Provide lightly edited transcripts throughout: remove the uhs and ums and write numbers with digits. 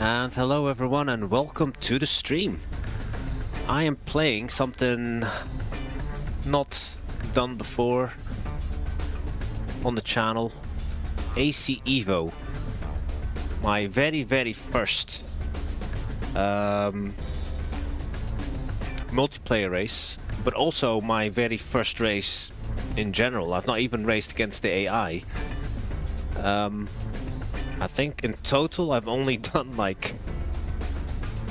And hello everyone and welcome to the stream. I am playing something not done before on the channel, AC Evo. My very first multiplayer race, but also my very first race in general. I've not even raced against the AI. I think in total I've only done like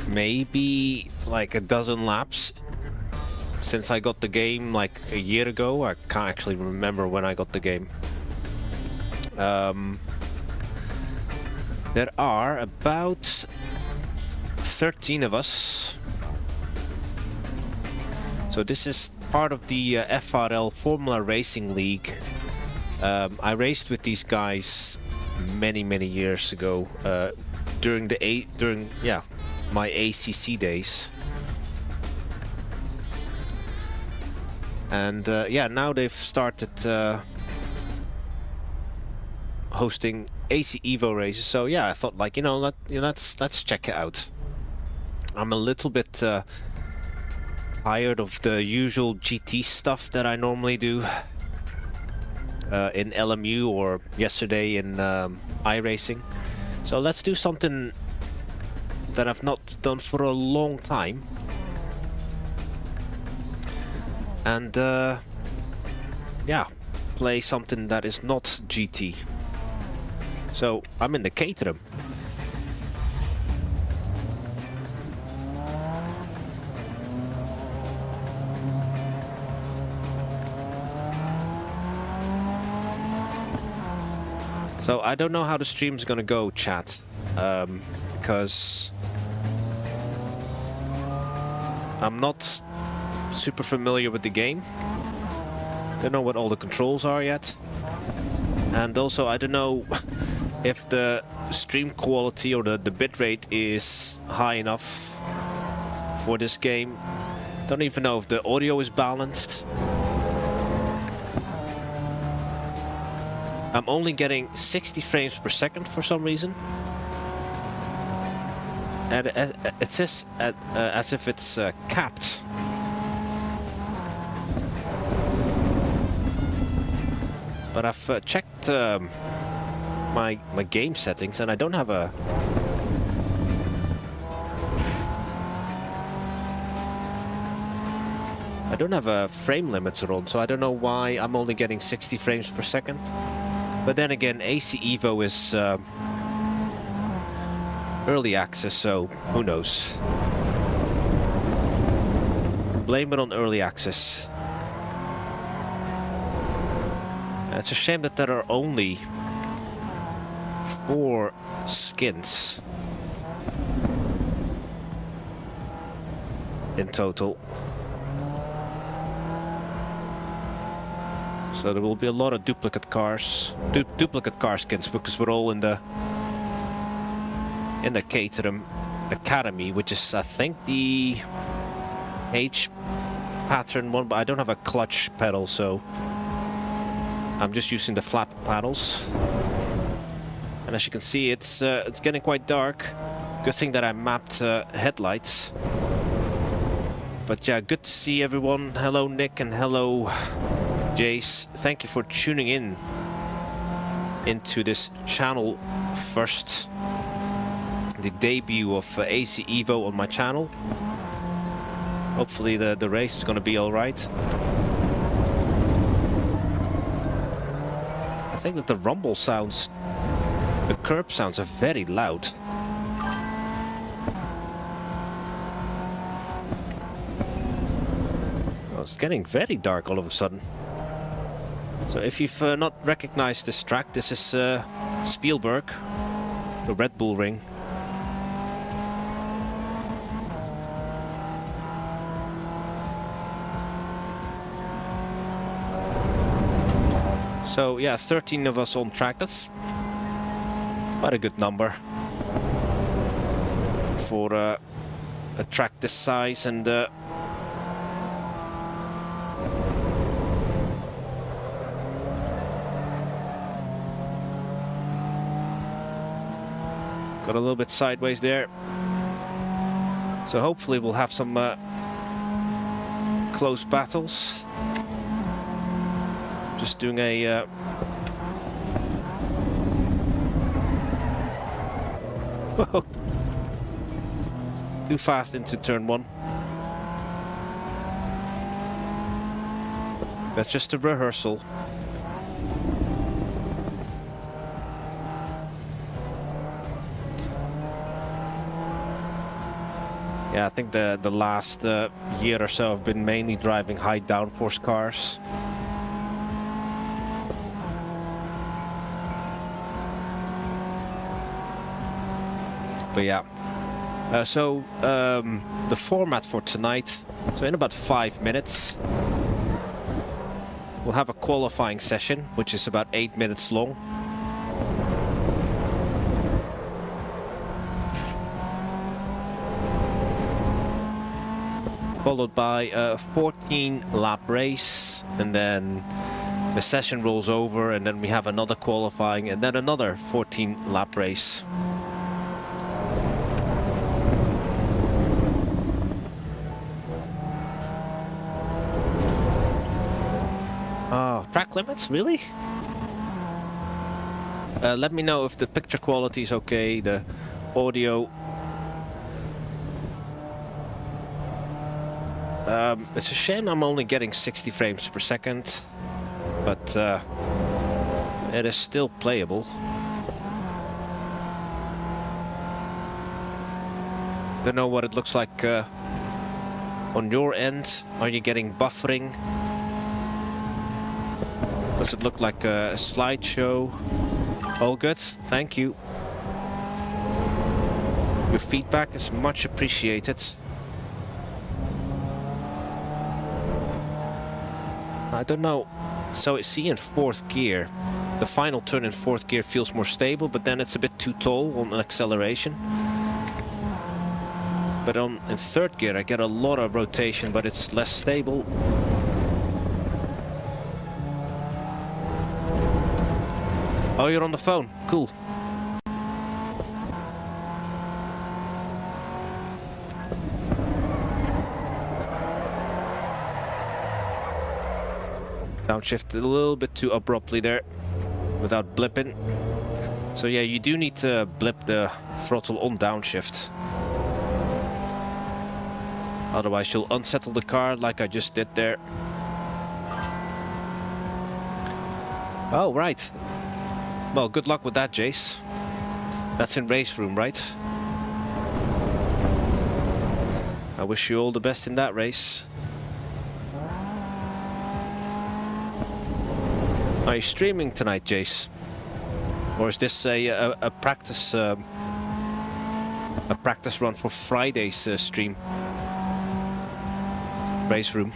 maybe like a dozen laps since I got the game like a year ago. I can't actually remember when I got the game. There are about 13 of us. So this is part of the FRL Formula Racing League. I raced with these guys many years ago during my ACC days, and now they've started hosting AC Evo races. So yeah, I thought like let's check it out. I'm a little bit tired of the usual GT stuff that I normally do in LMU or yesterday in iRacing. So let's do something that I've not done for a long time. And yeah, play something that is not GT. So I'm in the Caterham. So I don't know how the stream's gonna go, chat, because I'm not super familiar with the game. Don't know what all the controls are yet, and also I don't know if the stream quality or the bitrate is high enough for this game. Don't even know if the audio is balanced. I'm only getting 60 frames per second for some reason. And it says as if it's capped. But I've checked my game settings and I don't have a... I don't have a frame limiter on, so I don't know why I'm only getting 60 frames per second. But then again, AC Evo is early access, so who knows? Blame it on early access. It's a shame that there are only 4 skins in total. So there will be a lot of duplicate cars, duplicate car skins, because we're all in the Caterham Academy, which is I think the H pattern one, but I don't have a clutch pedal, so I'm just using the flap paddles. And as you can see, it's getting quite dark. Good thing that I mapped headlights. But yeah, good to see everyone. Hello Nick and hello Jace, thank you for tuning in into this channel first, the debut of AC Evo on my channel. Hopefully the race is going to be alright. I think that the rumble sounds, the curb sounds are very loud. Oh, it's getting very dark all of a sudden. So if you've not recognized this track, this is Spielberg, the Red Bull Ring. So yeah, 13 of us on track. That's quite a good number for a track this size, and Got a little bit sideways there. So hopefully we'll have some close battles. Just doing a... Whoa. Too fast into turn 1. That's just a rehearsal. Yeah, I think the last year or so I've been mainly driving high downforce cars. But yeah, the format for tonight, so in about 5 minutes, we'll have a qualifying session, which is about 8 minutes long. Followed by a 14-lap race, and then the session rolls over, and then we have another qualifying, and then another 14-lap race. Oh, track limits, really? Let me know if the picture quality is okay, the audio. It's a shame I'm only getting 60 frames per second, but it is still playable. Don't know what it looks like on your end. Are you getting buffering? Does it look like a slideshow? All good, thank you. Your feedback is much appreciated. I don't know. So see, in 4th gear, the final turn in 4th gear feels more stable, but then it's a bit too tall on an acceleration. But in 3rd gear I get a lot of rotation, but it's less stable. Oh, you're on the phone. Cool. Downshift a little bit too abruptly there, without blipping. So yeah, you do need to blip the throttle on downshift. Otherwise you'll unsettle the car like I just did there. Oh, right. Well, good luck with that, Jace. That's in race room, right? I wish you all the best in that race. Are you streaming tonight, Jace? Or is this a practice run for Friday's stream? Race room.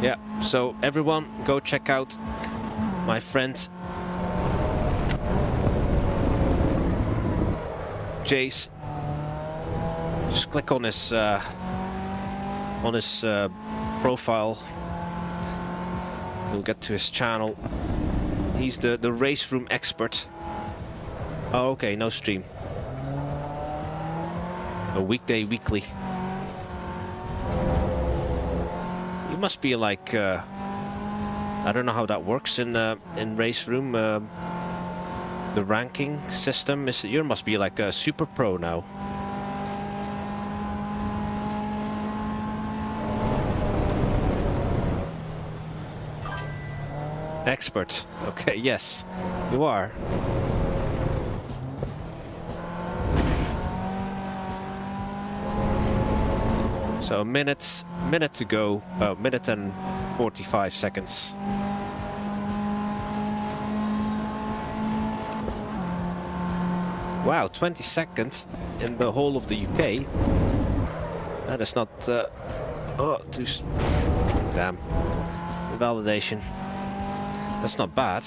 Yeah, so everyone go check out my friend Jace. Just click on his profile. You'll get to his channel. He's the race room expert. Oh, okay, no stream. A weekly. You must be like I don't know how that works in race room. The ranking system is. You must be like a super pro now. Expert. Okay, yes, you are. So a minute to go. Minute and 45 seconds. Wow, 20 seconds in the whole of the UK. That is not. Oh, too. Damn. Validation. That's not bad.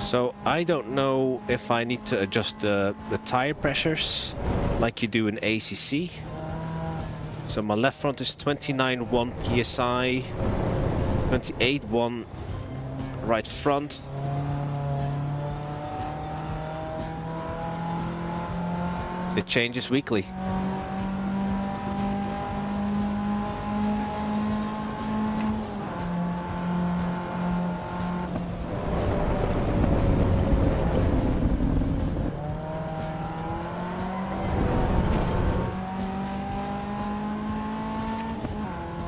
So I don't know if I need to adjust the tire pressures like you do in ACC. So my left front is 29.1 psi, 28.1 right front. It changes weekly.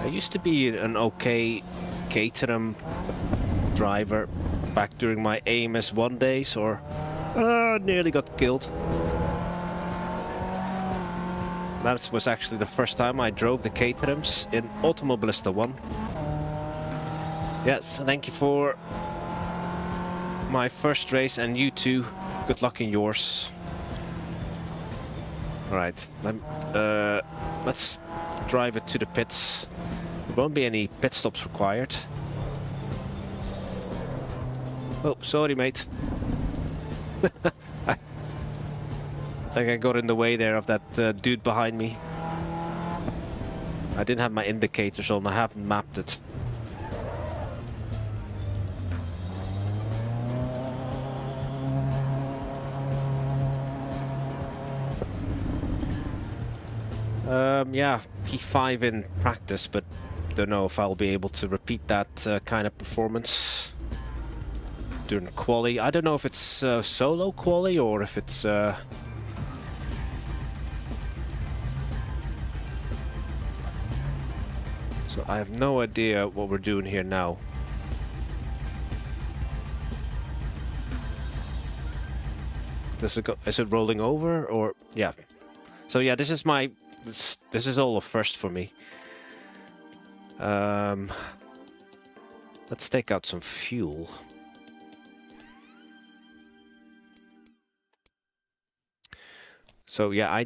I used to be an okay Caterham driver back during my AMS1 days, or nearly got killed. That was actually the first time I drove the Caterhams in Automobilista 1. Yes, thank you for my first race, and you too. Good luck in yours. Alright, let's drive it to the pits. There won't be any pit stops required. Oh, sorry, mate. I think I got in the way there of that dude behind me. I didn't have my indicators on, I haven't mapped it. Yeah, P5 in practice, but don't know if I'll be able to repeat that kind of performance during Qually. I don't know if it's solo Qually or if it's so I have no idea what we're doing here now. Does it go, is it rolling over, or yeah? So yeah, this is my this is all a first for me. Let's take out some fuel. So yeah,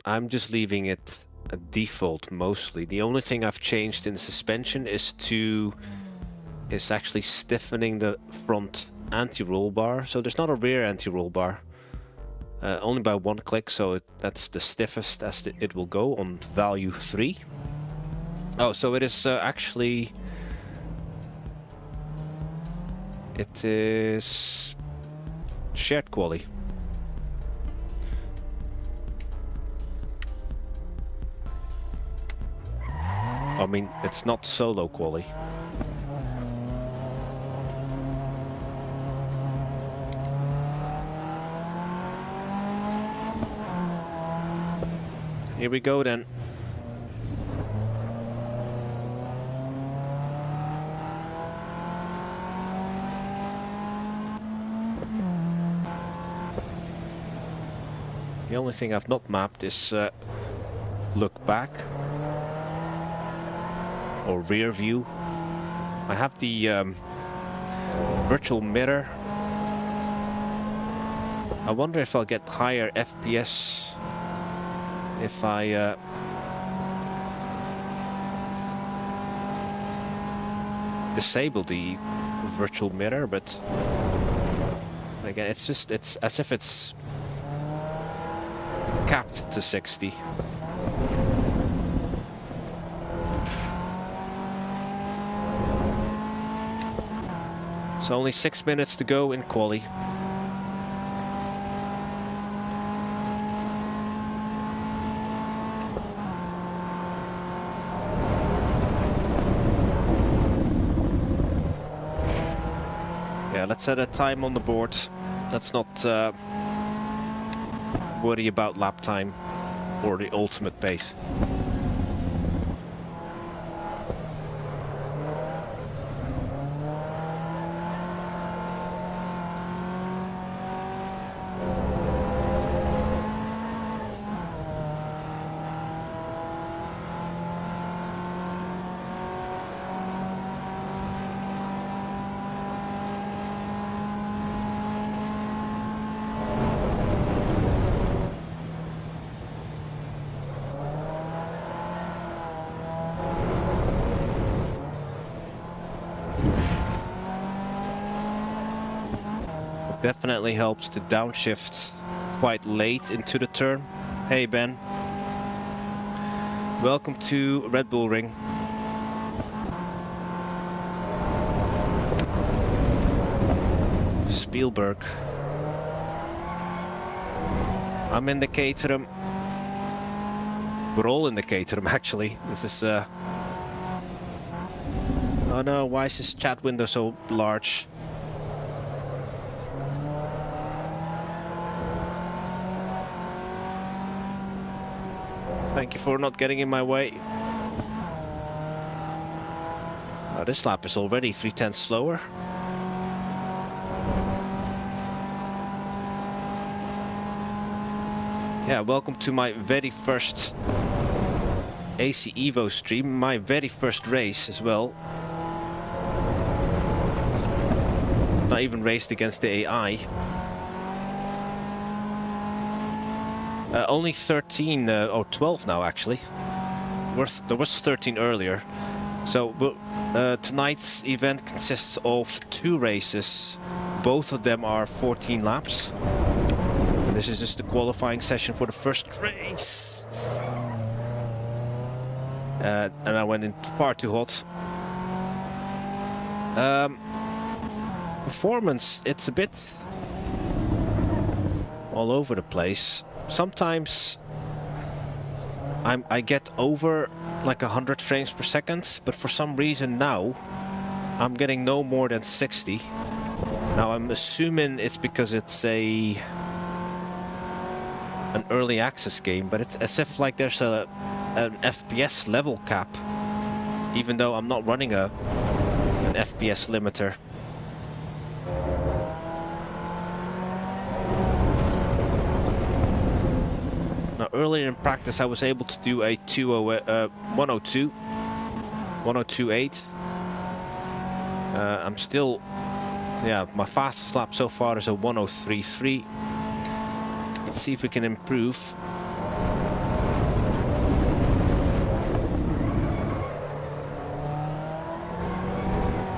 I'm just leaving it a default mostly. The only thing I've changed in the suspension is actually stiffening the front anti-roll bar. So there's not a rear anti-roll bar. Only by one click, so that's the stiffest as it will go on value 3. Oh, so it is actually... It is... shared Qually. I mean, it's not solo Qually. Here we go then. The only thing I've not mapped is look back or rear view. I have the virtual mirror. I wonder if I'll get higher FPS if I disable the virtual mirror, but again, it's as if it's capped to 60. So only 6 minutes to go in Qually. Yeah, let's set a time on the board. Let's not worry about lap time or the ultimate pace. Definitely helps to downshift quite late into the turn. Hey Ben. Welcome to Red Bull Ring. Spielberg. I'm in the Caterham. We're all in the Caterham actually. This is oh no, why is this chat window so large? Thank you for not getting in my way. Oh, this lap is already 3/10 slower. Yeah, welcome to my very first AC Evo stream, my very first race as well. Not even raced against the AI. Only 13 or 12 now actually. There was 13 earlier. So tonight's event consists of 2 races. Both of them are 14 laps. This is just the qualifying session for the first race. And I went in far too hot. Performance, it's a bit all over the place. Sometimes I get over like 100 frames per second, but for some reason now I'm getting no more than 60. Now I'm assuming it's because it's an early access game, but it's as if like there's an FPS level cap, even though I'm not running an FPS limiter. Now earlier in practice I was able to do a 102.8. I'm still, yeah, my fastest lap so far is a 103.3. Let's see if we can improve.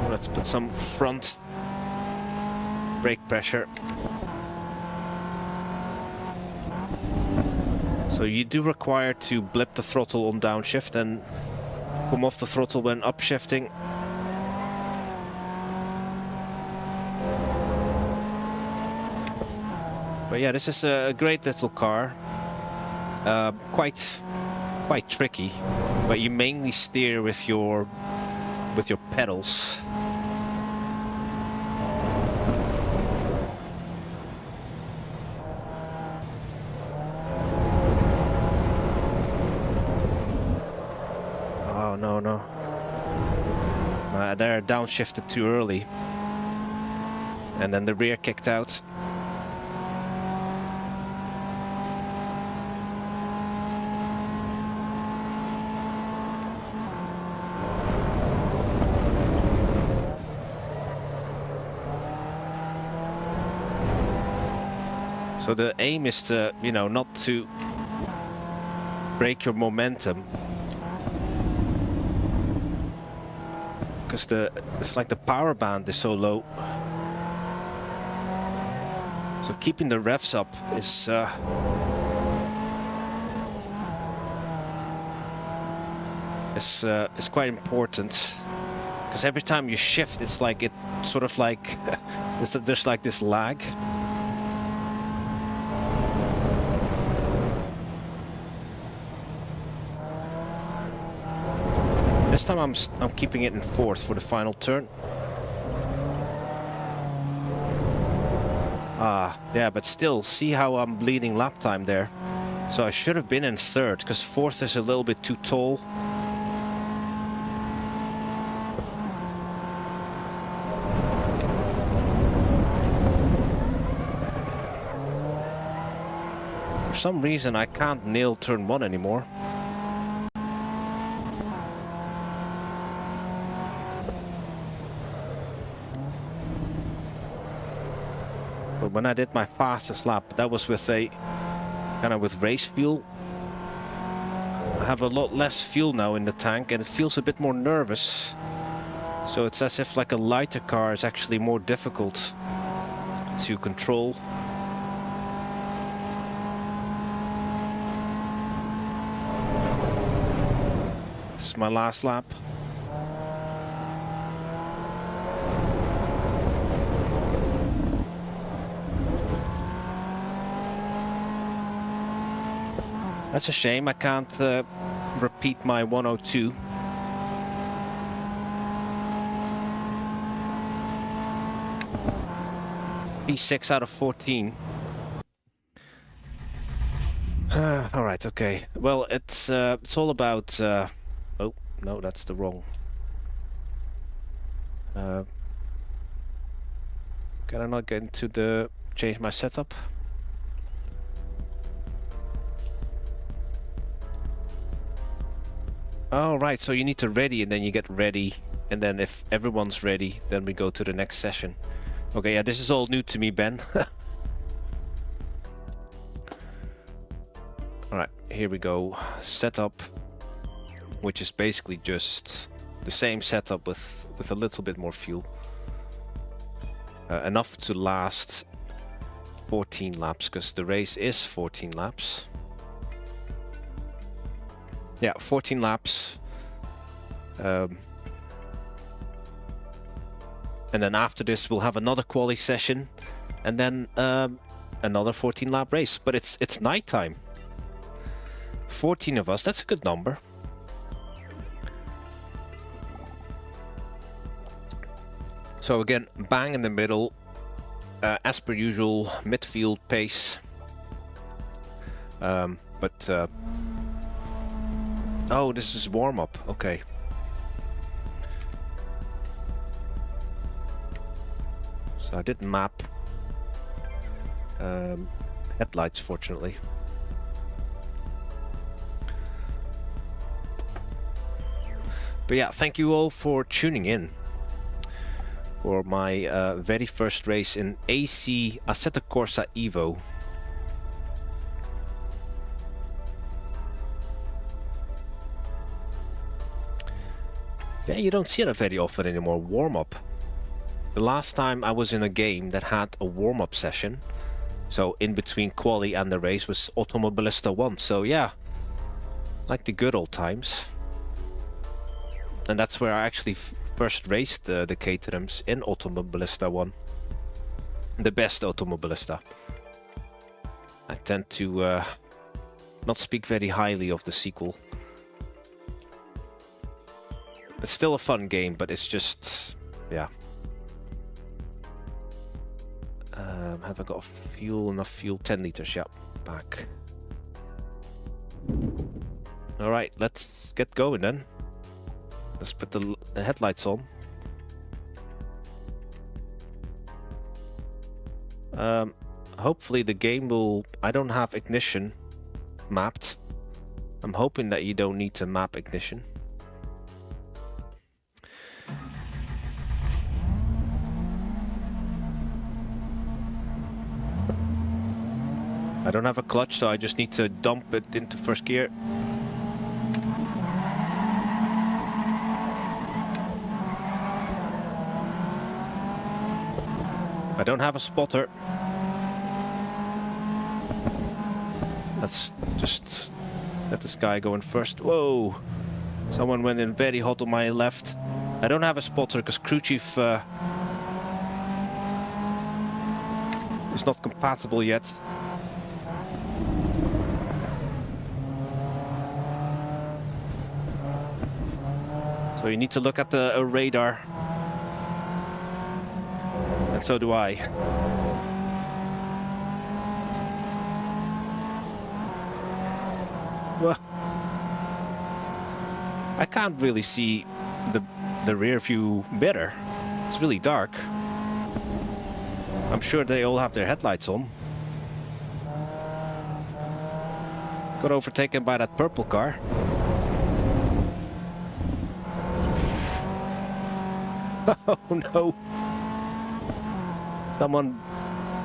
Let's put some front brake pressure. So you do require to blip the throttle on downshift and come off the throttle when upshifting. But yeah, this is a great little car. Quite tricky, but you mainly steer with your pedals. Oh no. They're downshifted too early. And then the rear kicked out. So the aim is to, you know, not to break your momentum, because it's like the power band is so low. So keeping the revs up is quite important, because every time you shift, it's like it sort of like there's like this lag. This time I'm keeping it in 4th for the final turn. Yeah, but still, see how I'm bleeding lap time there. So I should have been in 3rd, because 4th is a little bit too tall. For some reason I can't nail turn 1 anymore. But when I did my fastest lap, that was with a kind of with race fuel. I have a lot less fuel now in the tank and it feels a bit more nervous. So it's as if like a lighter car is actually more difficult. to control. This is my last lap. That's a shame I can't repeat my 102. P6 out of 14. All right, okay. Well, it's all about. Oh no, that's the wrong. Can I not get into the change my setup? Oh right, so you need to ready and then you get ready, and then if everyone's ready, then we go to the next session. Okay, yeah, this is all new to me, Ben. Alright, here we go. Setup, which is basically just the same setup with a little bit more fuel. Enough to last 14 laps, because the race is 14 laps. Yeah, 14 laps. And then after this we'll have another quali session, and then another 14 lap race. But it's night time. 14 of us, that's a good number. So again, bang in the middle, as per usual, midfield pace. Oh, this is warm-up, okay. So I didn't map headlights, fortunately. But yeah, thank you all for tuning in for my very first race in AC Assetto Corsa Evo. Yeah, you don't see that very often anymore, warm-up. The last time I was in a game that had a warm-up session, so in between quali and the race, was Automobilista 1. So yeah, like the good old times. And that's where I actually first raced the Caterhams, in Automobilista 1. The best Automobilista. I tend to not speak very highly of the sequel. It's still a fun game, but it's just, yeah. Have I got enough fuel? 10 liters, yeah, back. Alright, let's get going then. Let's put the headlights on. Hopefully the game will... I don't have ignition mapped. I'm hoping that you don't need to map ignition. I don't have a clutch, so I just need to dump it into first gear. I don't have a spotter. Let's just let this guy go in first. Whoa! Someone went in very hot on my left. I don't have a spotter because crew chief is not compatible yet. So you need to look at the radar. And so do I. Well, I can't really see the rear view better. It's really dark. I'm sure they all have their headlights on. Got overtaken by that purple car. Oh no! Someone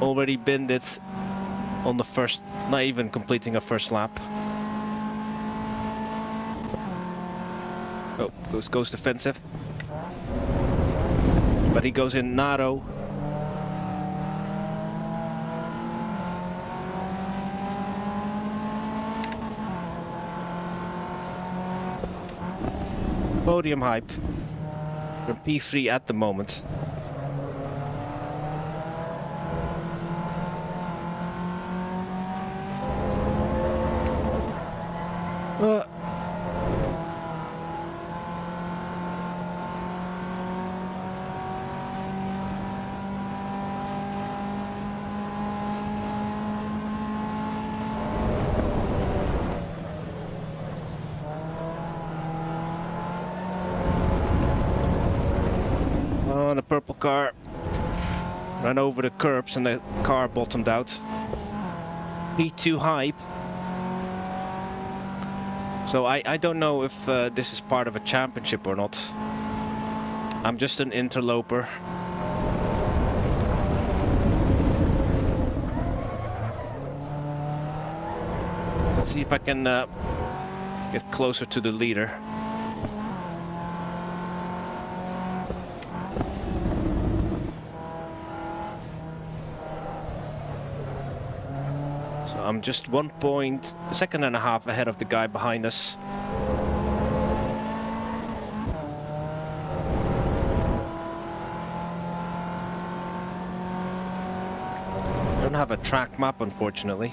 already binned it on the first, not even completing a first lap. Oh, goes defensive. But he goes in narrow. Podium hype. We're P3 at the moment. Oh, the purple car ran over the curbs and the car bottomed out. P2 hype. So I don't know if this is part of a championship or not. I'm just an interloper. Let's see if I can get closer to the leader. So I'm just 1.5 seconds ahead of the guy behind us. I don't have a track map, unfortunately.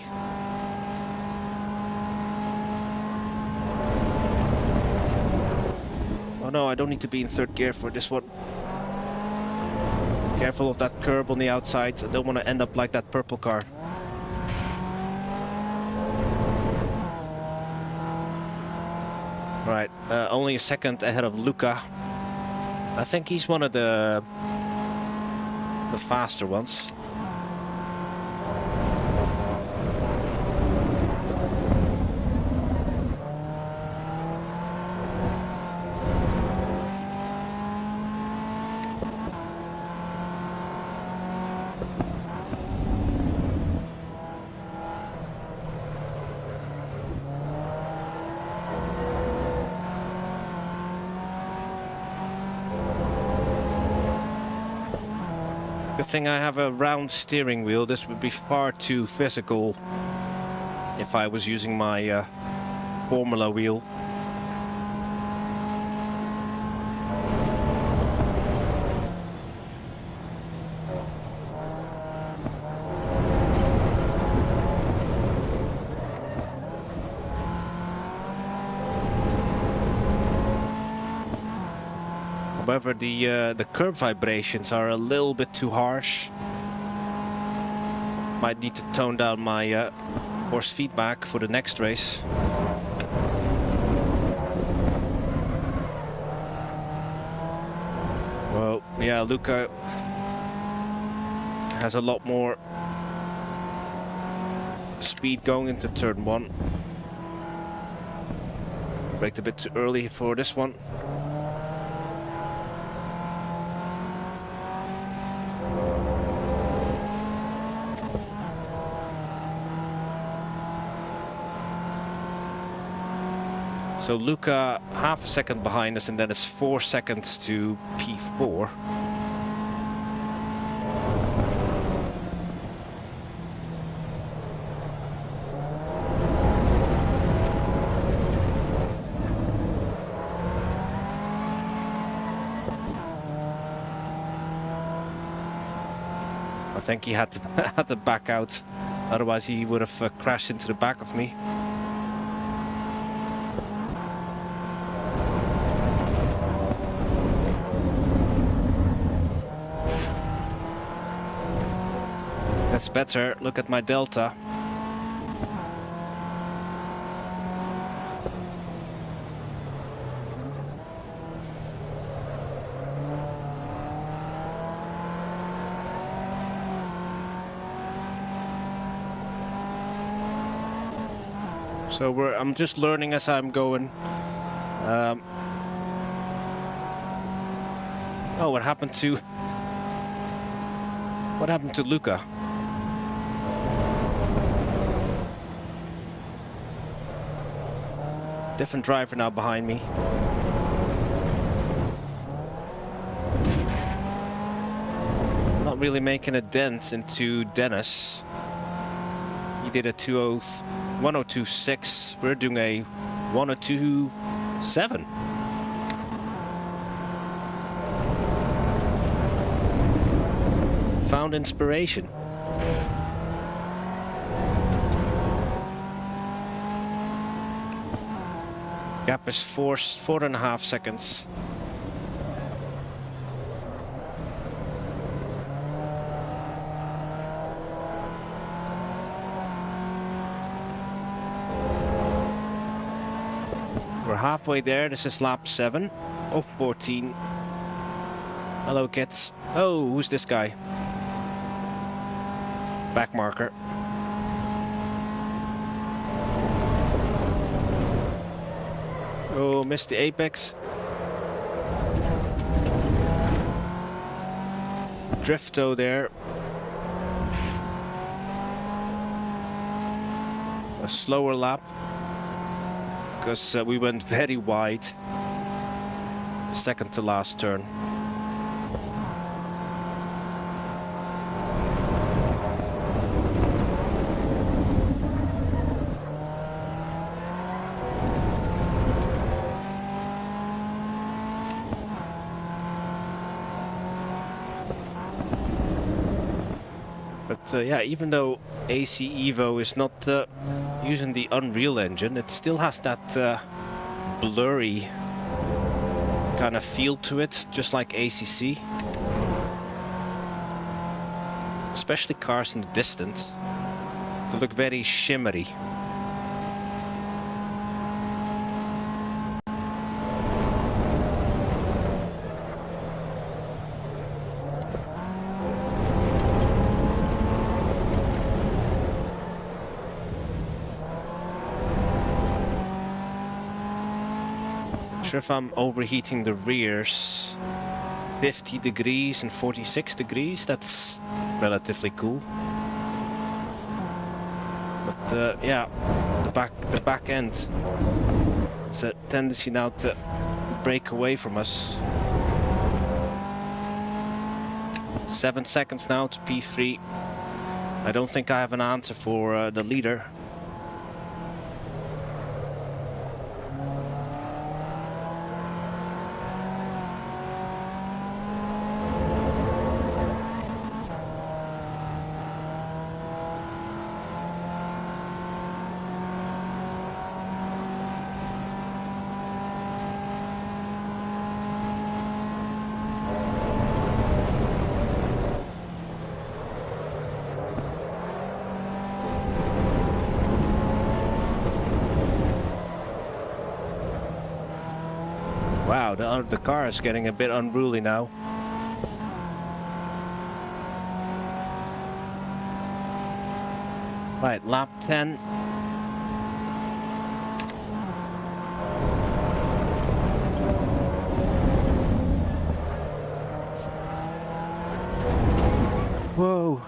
Oh no, I don't need to be in third gear for this one. Careful of that curb on the outside. I don't want to end up like that purple car. Right, only a second ahead of Luca. I think he's one of the faster ones. Good thing I have a round steering wheel. This would be far too physical if I was using my Formula wheel. However, the curb vibrations are a little bit too harsh. Might need to tone down my force feedback for the next race. Well, yeah, Luca has a lot more speed going into turn one. Braked a bit too early for this one. So Luca half a second behind us, and then it's 4 seconds to P4. I think he had to back out, otherwise he would have crashed into the back of me. That's better. Look at my delta. So I'm just learning as I'm going. Oh, what happened to Luca? Different driver now behind me. Not really making a dent into Dennis. He did a 102.6. We're doing a 102.7. found inspiration. Gap is 4.5 seconds. We're halfway there. This is lap 7 of 14. Hello, kids. Oh, who's this guy? Back marker. Oh, missed the apex. Drifto there. A slower lap. Because we went very wide. Second to last turn. But yeah, even though AC Evo is not using the Unreal Engine, it still has that blurry kind of feel to it, just like ACC. Especially cars in the distance, they look very shimmery. Sure if I'm overheating the rears. 50 degrees and 46 degrees, that's relatively cool. But yeah, the back end has a tendency now to break away from us. 7 seconds now to P3. I don't think I have an answer for the leader. Wow, the car is getting a bit unruly now. Right, lap 10. Whoa.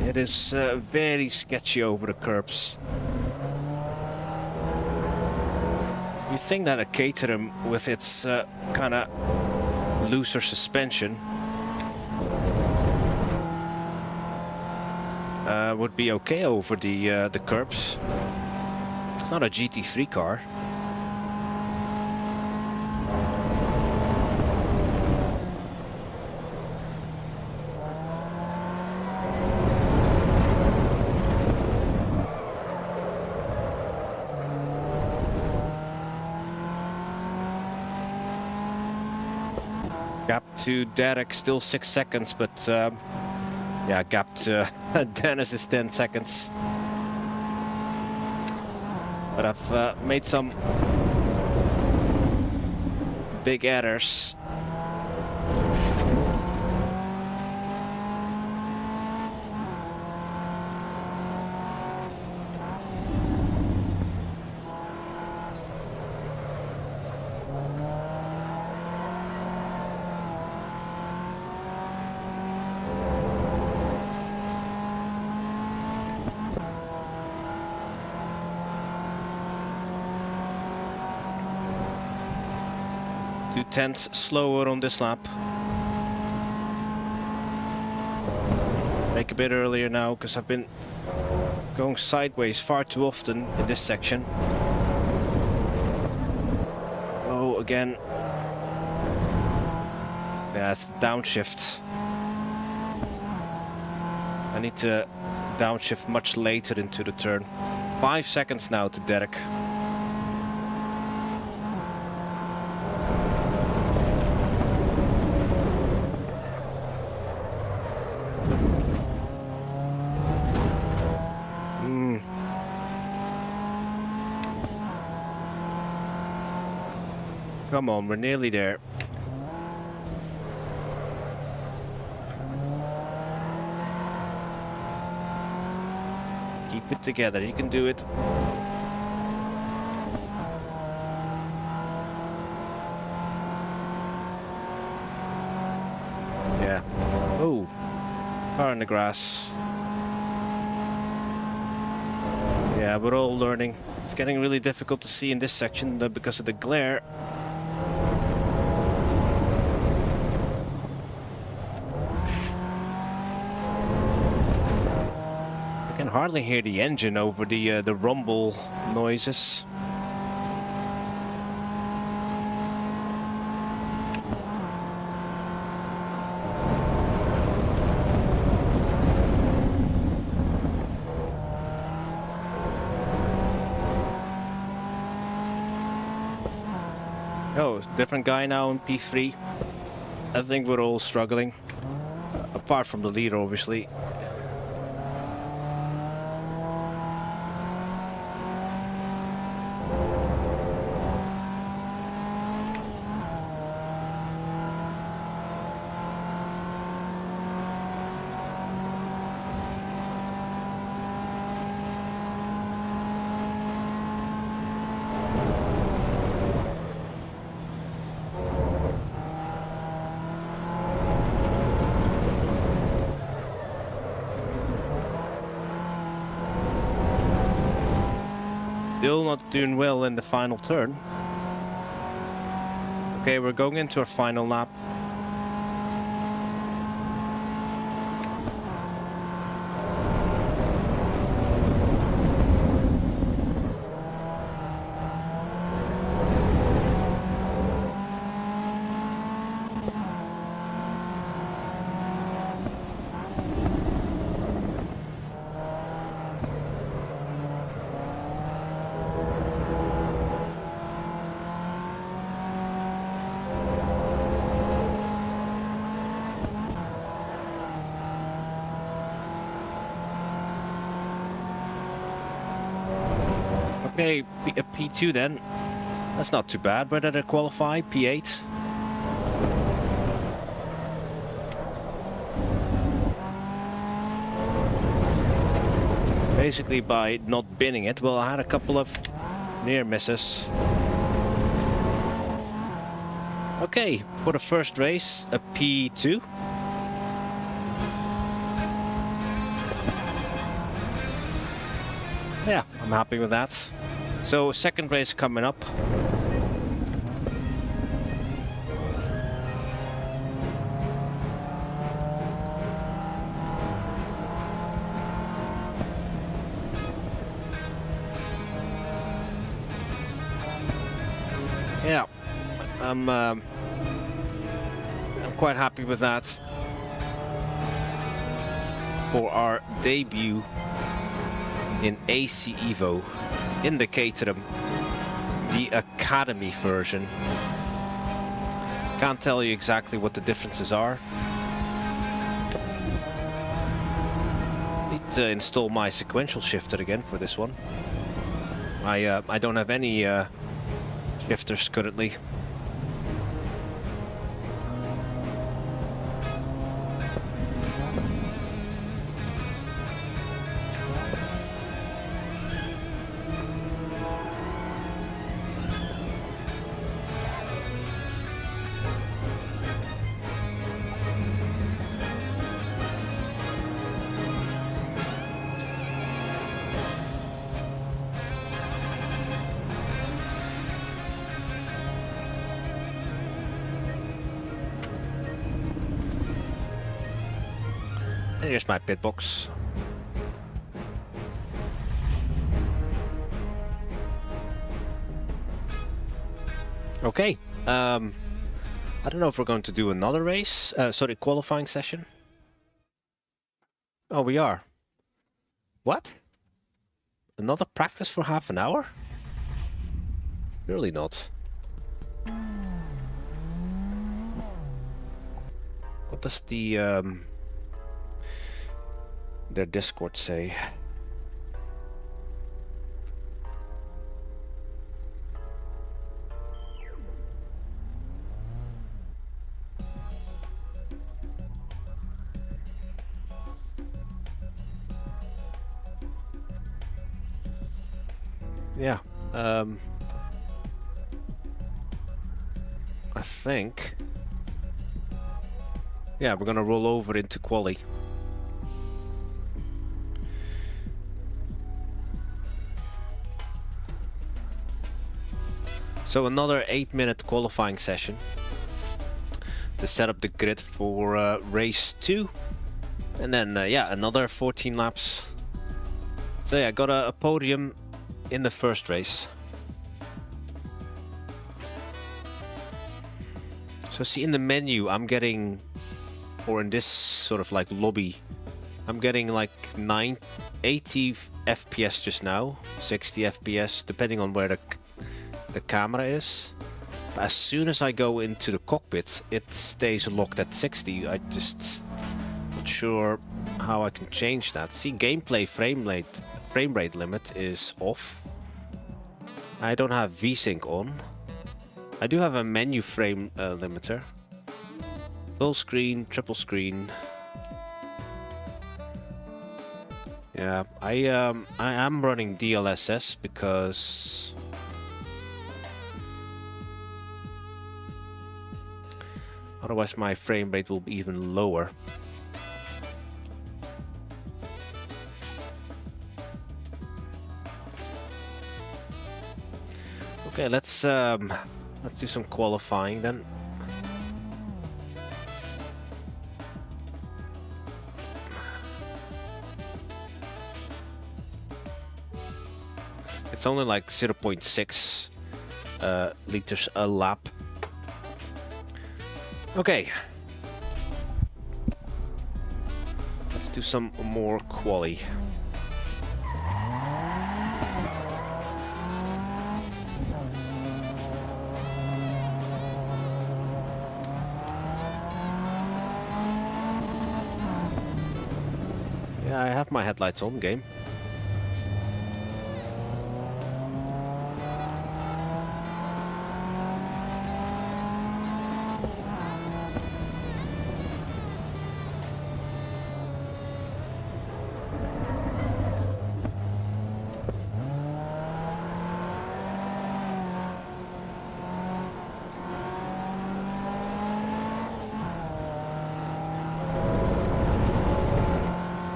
It is very sketchy over the curbs. You think that a Caterham with its kind of looser suspension would be okay over the curbs. It's not a GT3 car. Gap to Derek, still 6 seconds, but yeah, gap to Dennis is 10 seconds. But I've made some big errors. Tenths slower on this lap. Take a bit earlier now because I've been going sideways far too often in this section. again. Yeah, it's the downshift. I need to downshift much later into the turn. 5 seconds now to Derek. Come on, we're nearly there. Keep it together, you can do it. Yeah. Oh, car in the grass. Yeah, we're all learning. It's getting really difficult to see in this section because of the glare. I can hardly hear the engine over the rumble noises. Oh, different guy now in P3. I think we're all struggling. Apart from the leader, obviously. Still not doing well in the final turn. Okay, we're going into our final lap. Okay, P2 then. That's not too bad. Where did I qualify? P8. Basically by not binning it. Well, I had a couple of near misses. Okay, for the first race, a P2. Yeah, I'm happy with that. So, second race coming up. Yeah, I'm quite happy with that. For our debut in AC Evo in the Caterham, the Academy version. Can't tell you exactly what the differences are. Need to install my sequential shifter again for this one. I don't have any shifters currently. Here's my pit box. Okay, I don't know if we're going to do another race. Sorry, qualifying session. Oh, we are. What? Another practice for half an hour? Surely not. What does the their Discord say? Yeah, I think... Yeah, we're gonna roll over into Qually. So another 8-minute qualifying session to set up the grid for race 2. And then, yeah, another 14 laps. So yeah, got a podium in the first race. So see, in the menu I'm getting, or in this sort of like lobby, I'm getting like 80 FPS just now, 60 FPS, depending on where the camera is. But as soon as I go into the cockpit, it stays locked at 60. I just not sure how I can change that. See, gameplay frame rate limit is off. I don't have VSync on. I do have a menu frame limiter. Full screen, triple screen. Yeah, I am running DLSS because otherwise my frame rate will be even lower. Okay, let's do some qualifying then. It's only like 0.6 liters a lap. Okay. Let's do some more quali. Yeah, I have my headlights on, game.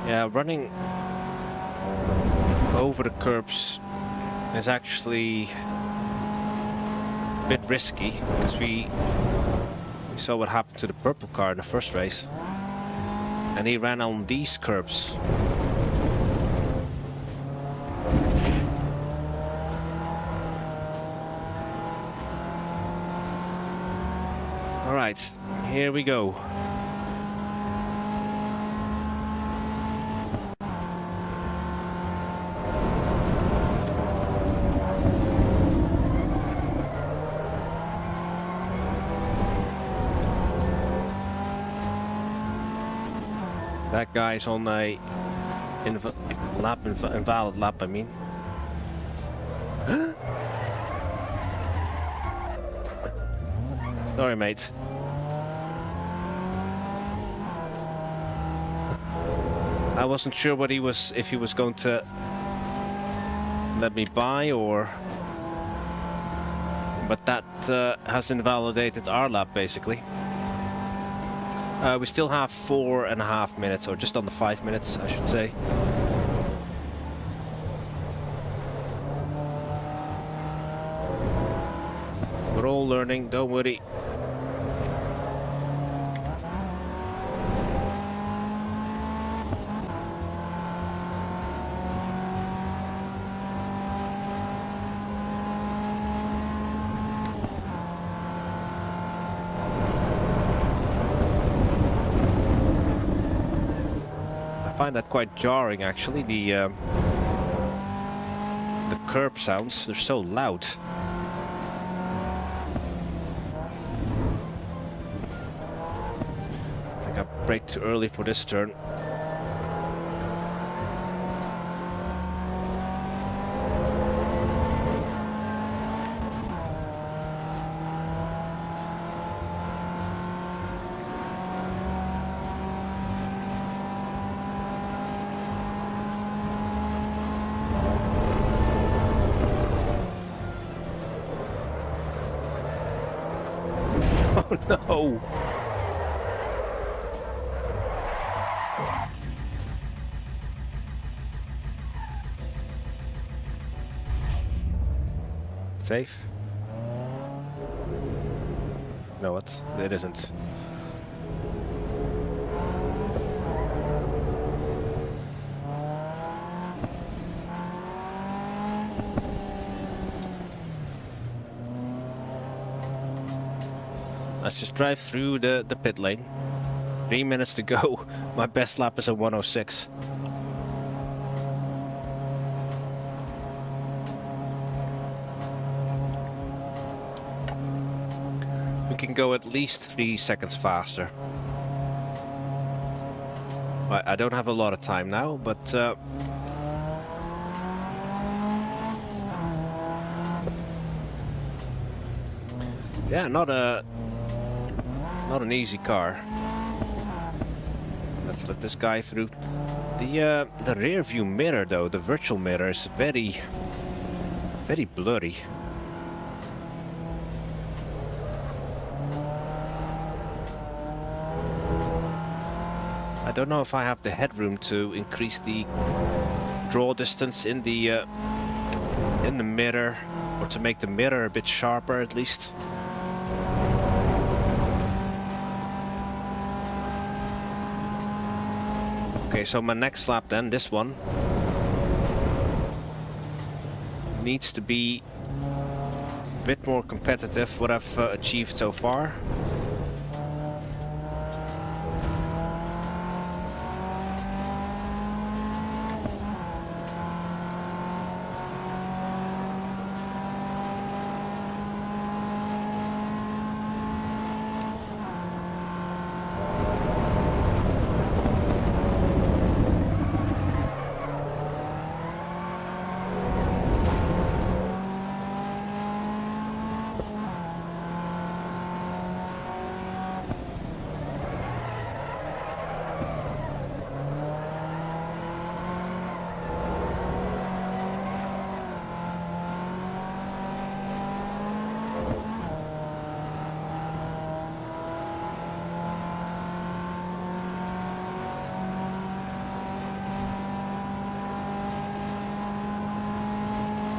Yeah, running over the curbs is actually a bit risky because we saw what happened to the purple car in the first race, and he ran on these curbs. All right, here we go. That guy's on a invalid lap, I mean. Sorry, mate. I wasn't sure what if he was going to let me by or... But that has invalidated our lap, basically. We still have 4.5 minutes, or just under 5 minutes, I should say. We're all learning, don't worry. find that quite jarring, actually. The curb sounds, they're so loud. I think I braked too early for this turn. Oh no! Safe? No, what? It isn't. Let's just drive through the pit lane. 3 minutes to go. My best lap is a 106. We can go at least 3 seconds faster. I don't have a lot of time now, but yeah, not an easy car. Let's let this guy through. The rear view mirror, though, the virtual mirror, is very blurry. I don't know if I have the headroom to increase the draw distance in the mirror, or to make the mirror a bit sharper at least. Okay, so my next lap then, this one, needs to be a bit more competitive what I've achieved so far.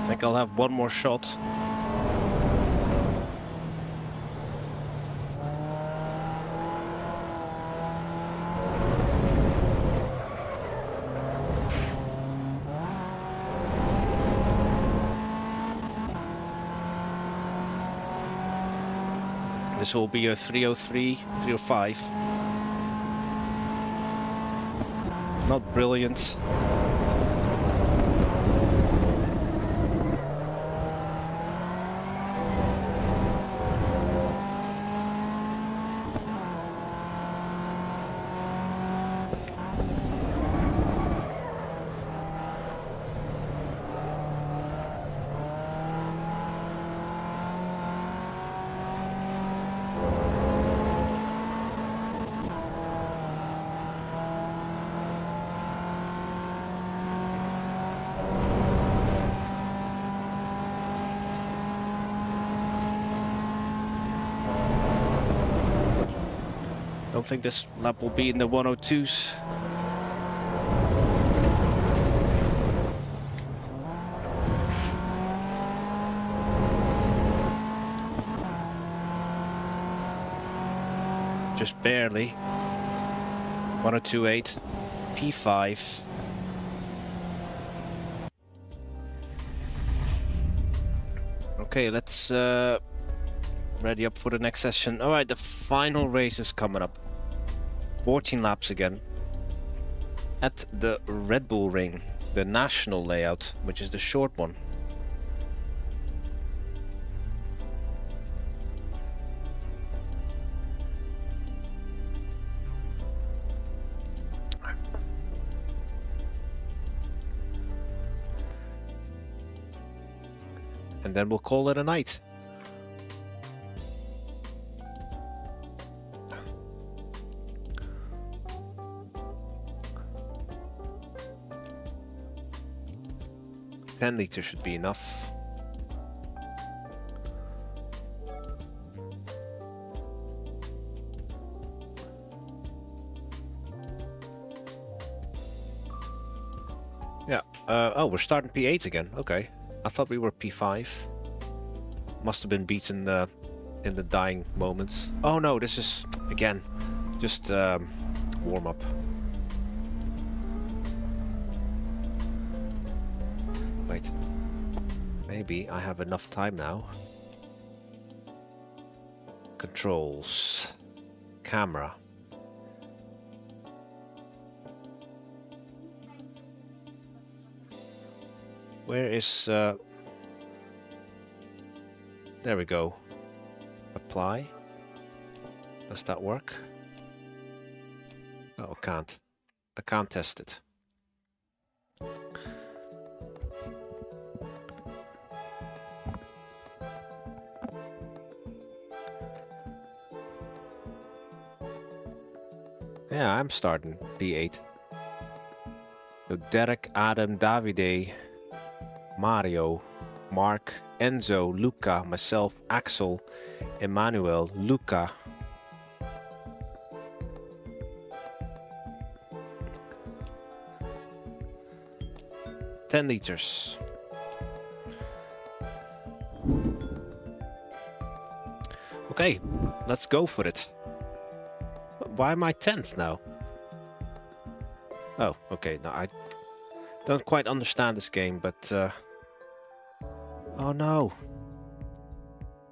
I think I'll have one more shot. This will be a 303, 305. Not brilliant. Don't think this lap will be in the 102s. Just barely. 102.8, P5. Okay, let's ready up for the next session. Alright, the final race is coming up. 14 laps again. at the Red Bull Ring, the national layout, which is the short one. And then we'll call it a night. $10 liters should be enough. Yeah. Oh, we're starting P8 again. Okay. I thought we were P5. Must have been beaten in the dying moments. Oh no, this is again just warm up. Wait, maybe I have enough time now. Controls, camera. Where is there we go. Apply. Does that work? Oh, can't. I can't test it. Yeah, I'm starting P8. So Derek, Adam, Davide, Mario, Mark, Enzo, Luca, myself, Axel, Emmanuel, Luca. $10 liters. Okay, let's go for it. Why am I 10th now? Oh, okay. No, I don't quite understand this game, but oh no,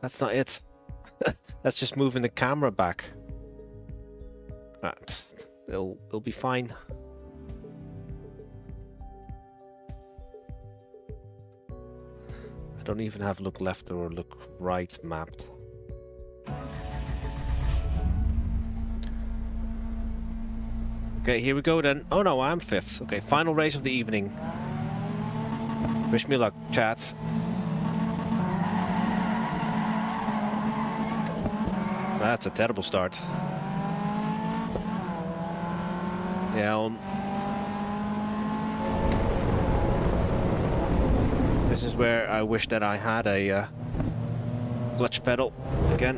that's not it. That's just moving the camera back. It'll be fine. I don't even have look left or look right mapped. Okay, here we go then. Oh no, I'm 5th. Okay, final race of the evening. Wish me luck, chat. That's a terrible start. Yeah, this is where I wish that I had a clutch pedal again.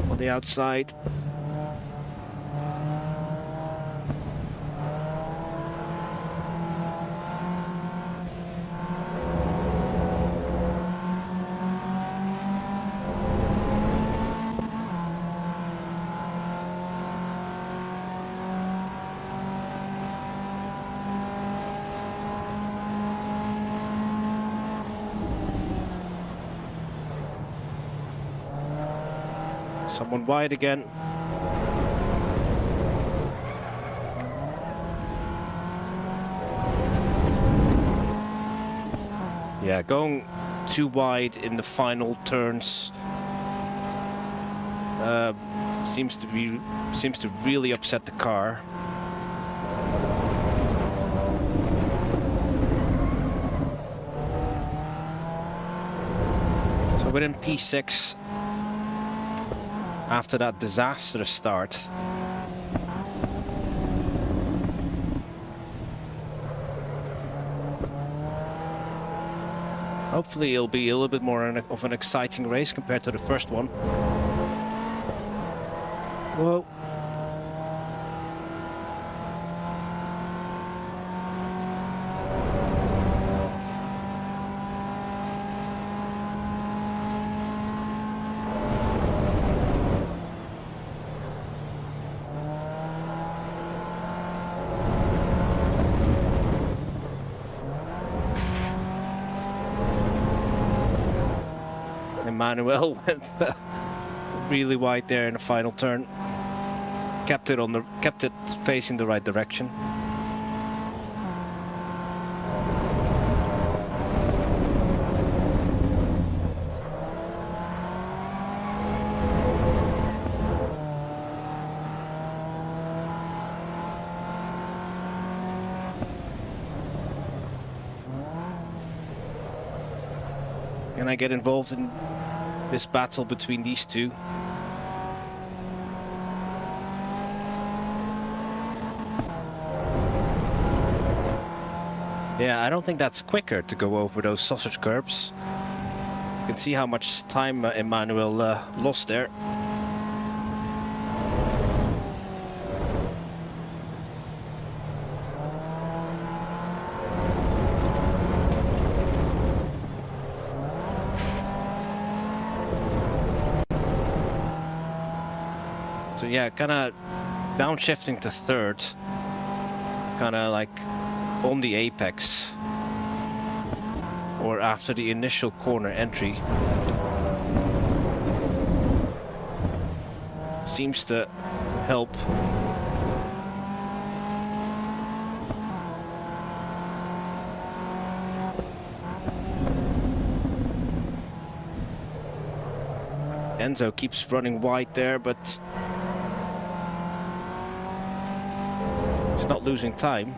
On the outside. Someone wide again. Yeah, going too wide in the final turns seems to really upset the car. So we're in P6 after that disastrous start. Hopefully it'll be a little bit more of an exciting race compared to the first one. Whoa. Emmanuel went really wide there in the final turn. Kept it facing the right direction. Can I get involved in this battle between these two? Yeah, I don't think that's quicker to go over those sausage curbs. You can see how much time Emmanuel lost there. So yeah, kind of downshifting to third, kind of like on the apex or after the initial corner entry seems to help. Enzo keeps running wide there, but he's not losing time.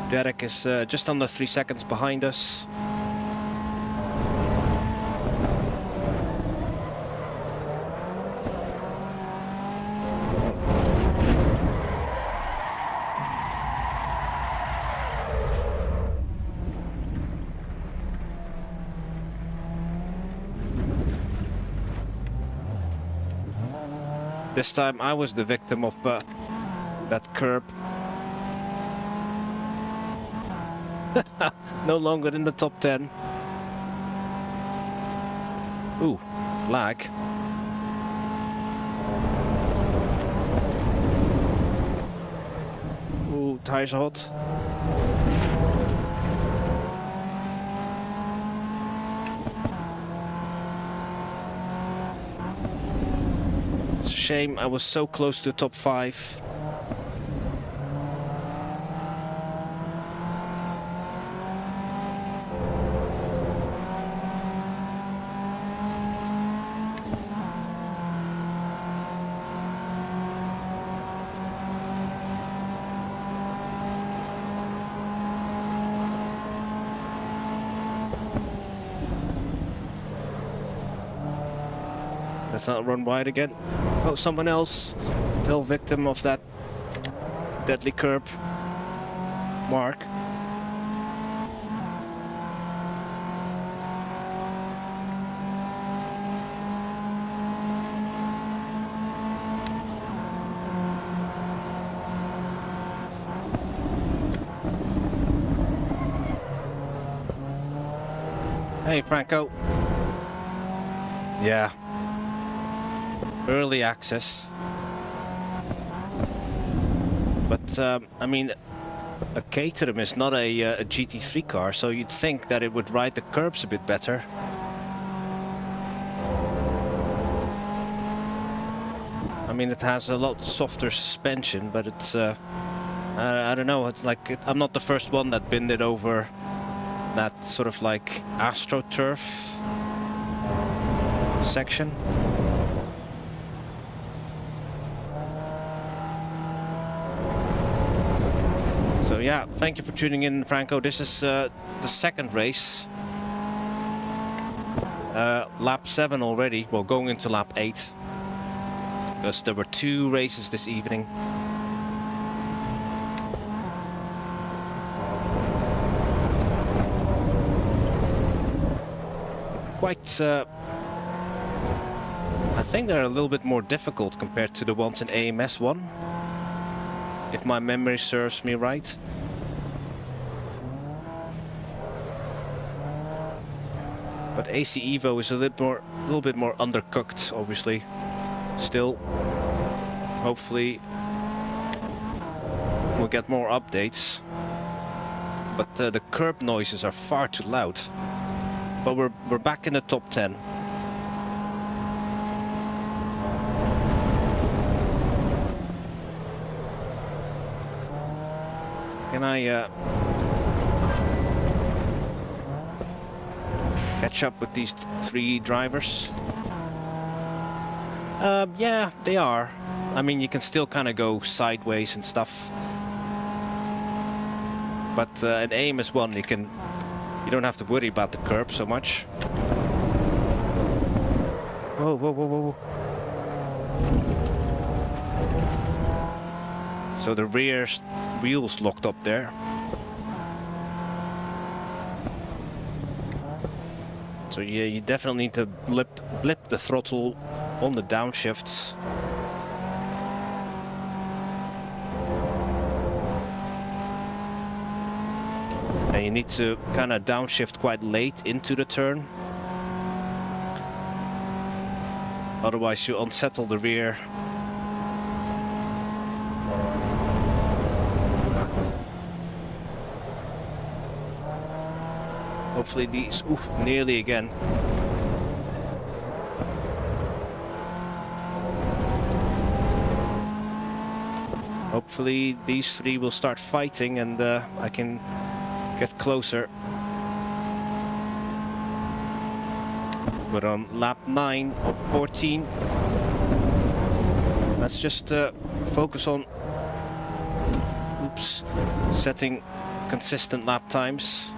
Derek is just under 3 seconds behind us. This time I was the victim of that curb. No longer in the top 10. Ooh, lag. Ooh, tires are hot. It's a shame I was so close to the top 5. Let's not run wide again. Oh, someone else fell victim of that deadly curb. Mark. Hey, Franco. Yeah. Early access. But, I mean, a Caterham is not a GT3 car, so you'd think that it would ride the curbs a bit better. I mean, it has a lot softer suspension, but it's, I don't know, it's like, I'm not the first one that binned it over that sort of like AstroTurf section. So yeah, thank you for tuning in, Franco. This is the second race. Lap 7 already, well, going into lap 8. Because there were 2 races this evening. Quite, I think they're a little bit more difficult compared to the ones in AMS 1. If my memory serves me right. But AC Evo is a little bit more undercooked, obviously. Still, hopefully get more updates. But the curb noises are far too loud. But we're back in the top 10. Can I catch up with these 3 drivers? Yeah, they are. I mean, you can still kind of go sideways and stuff. But in aim as one, you don't have to worry about the curb so much. Whoa, whoa, whoa, whoa, whoa. So the rear wheels locked up there. So yeah, you definitely need to blip the throttle on the downshifts. And you need to kind of downshift quite late into the turn. Otherwise you unsettle the rear. Hopefully these... Oof, nearly again. Hopefully these 3 will start fighting and I can get closer. We're on lap 9 of 14. Let's just focus on... Oops. Setting consistent lap times.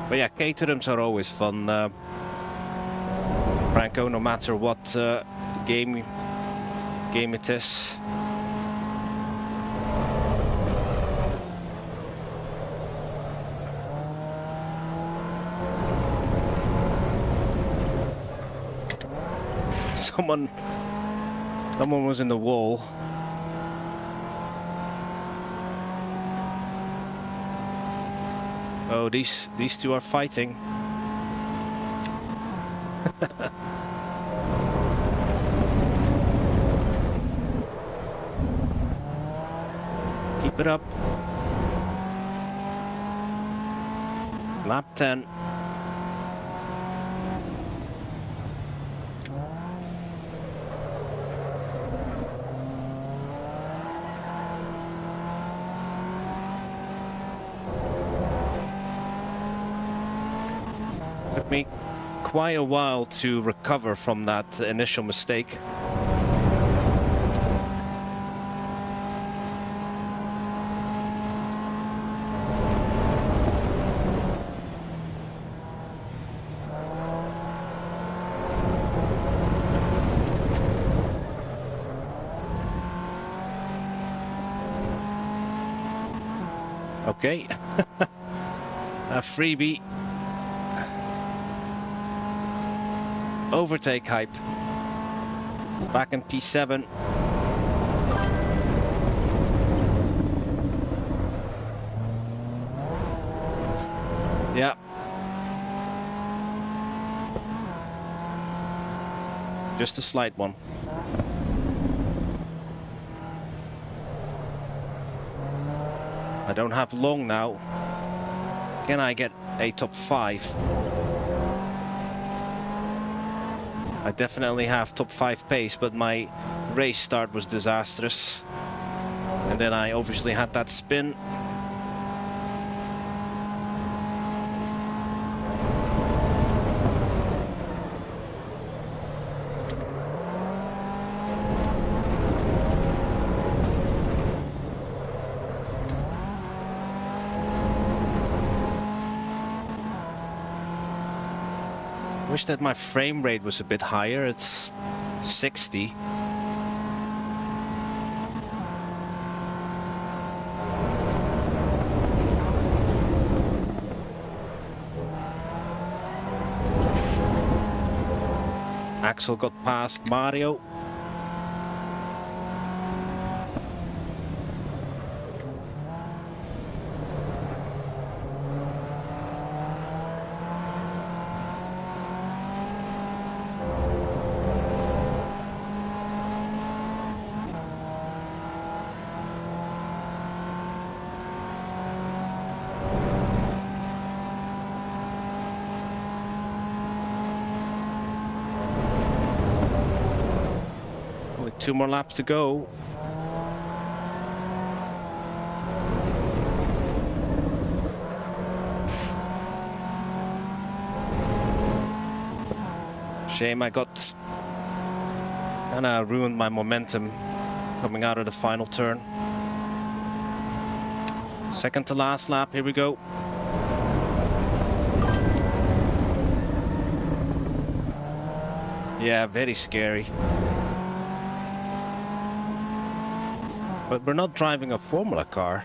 But yeah, Caterhams are always fun, Franco, no matter what game it is. Someone was in the wall. Oh, these 2 are fighting. Keep it up. Lap 10. Took me quite a while to recover from that initial mistake. Okay. A freebie. Overtake hype. Back in P7. Yeah. Just a slight one. I don't have long now. Can I get a top 5? I definitely have top 5 pace, but my race start was disastrous. And then I obviously had that spin. Wish that my frame rate was a bit higher. It's 60. Axel got past Mario. 2 more laps to go. Shame I got kind of ruined my momentum coming out of the final turn. Second to last lap, here we go. Yeah, very scary. But we're not driving a Formula car.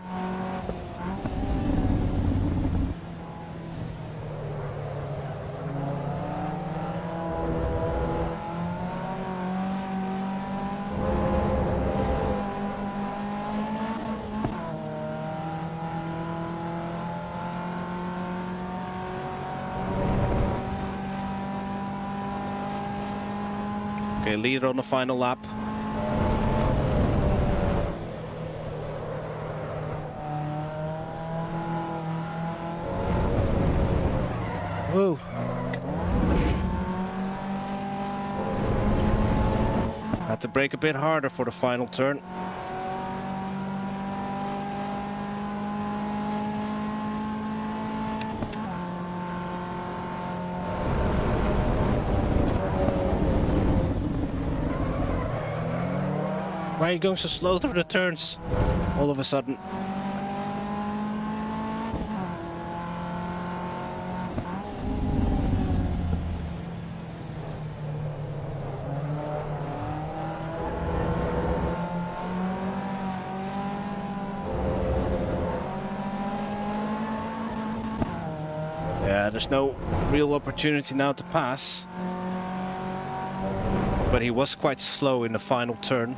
Okay, leader on the final lap. Whoa. Had to brake a bit harder for the final turn. Why are you going so slow through the turns all of a sudden? Yeah, there's no real opportunity now to pass. But he was quite slow in the final turn.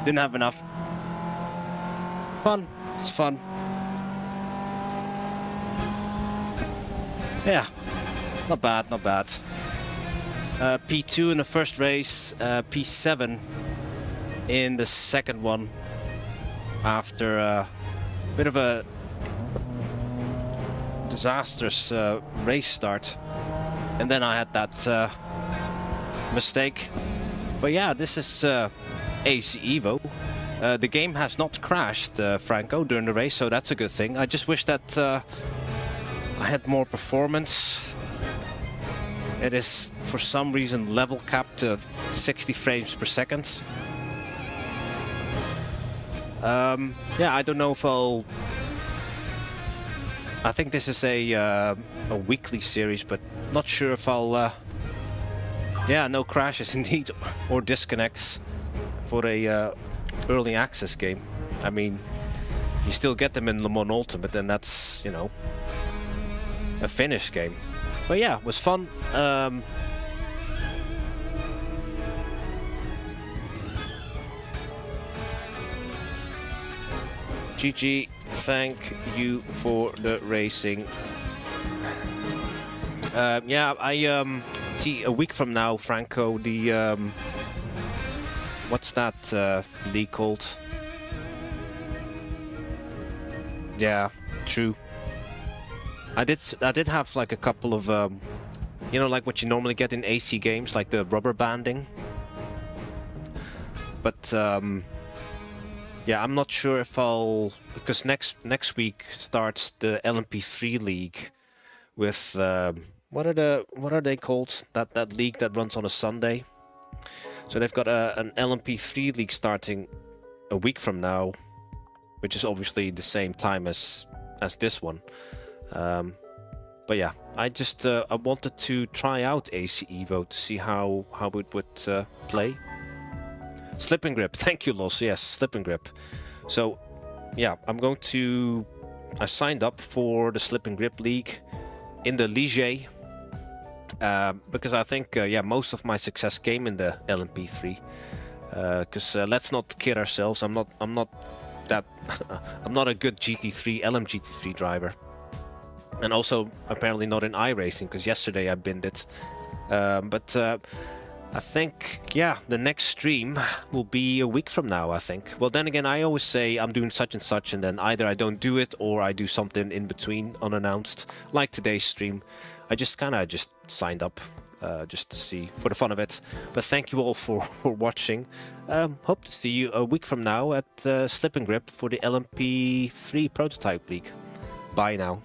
Didn't have enough. Fun. It's fun. Yeah. Not bad, not bad. P2 in the first race, P7 in the second one. After a bit of a disastrous race start. And then I had that mistake. But yeah, this is AC Evo. The game has not crashed, Franco, during the race, so that's a good thing. I just wish that I had more performance. It is, for some reason, level capped to 60 frames per second. Yeah, I don't know if I'll... I think this is a weekly series, but not sure if I'll... Yeah, no crashes indeed, or disconnects for a early access game. I mean, you still get them in Le Mans Ultimate, and that's, you know, a finished game. But yeah, it was fun. GG, thank you for the racing. Yeah, I see a week from now, Franco, the what's that league called? Yeah, true. I did have like a couple of you know, like what you normally get in AC games, like the rubber banding. But yeah, I'm not sure if I'll, because next week starts the LMP3 league with what are they called? That league that runs on a Sunday. So they've got an LMP3 league starting a week from now, which is obviously the same time as this one. But yeah, I just I wanted to try out AC Evo to see how it would play. Slip and grip, thank you, Los. Yes, slip and grip. So yeah, I signed up for the slip and grip league in the Ligier. Because I think yeah, most of my success came in the LMP3. Because let's not kid ourselves, I'm not that I'm not a good GT3 LMGT3 driver, and also apparently not in iRacing, because yesterday I binned it. But I think, yeah, the next stream will be a week from now, I think. Well, then again, I always say I'm doing such and such, and then either I don't do it or I do something in between, unannounced, like today's stream. I just kind of just signed up just to see, for the fun of it. But thank you all for watching. Hope to see you a week from now at Slip and Grip for the LMP3 Prototype League. Bye now.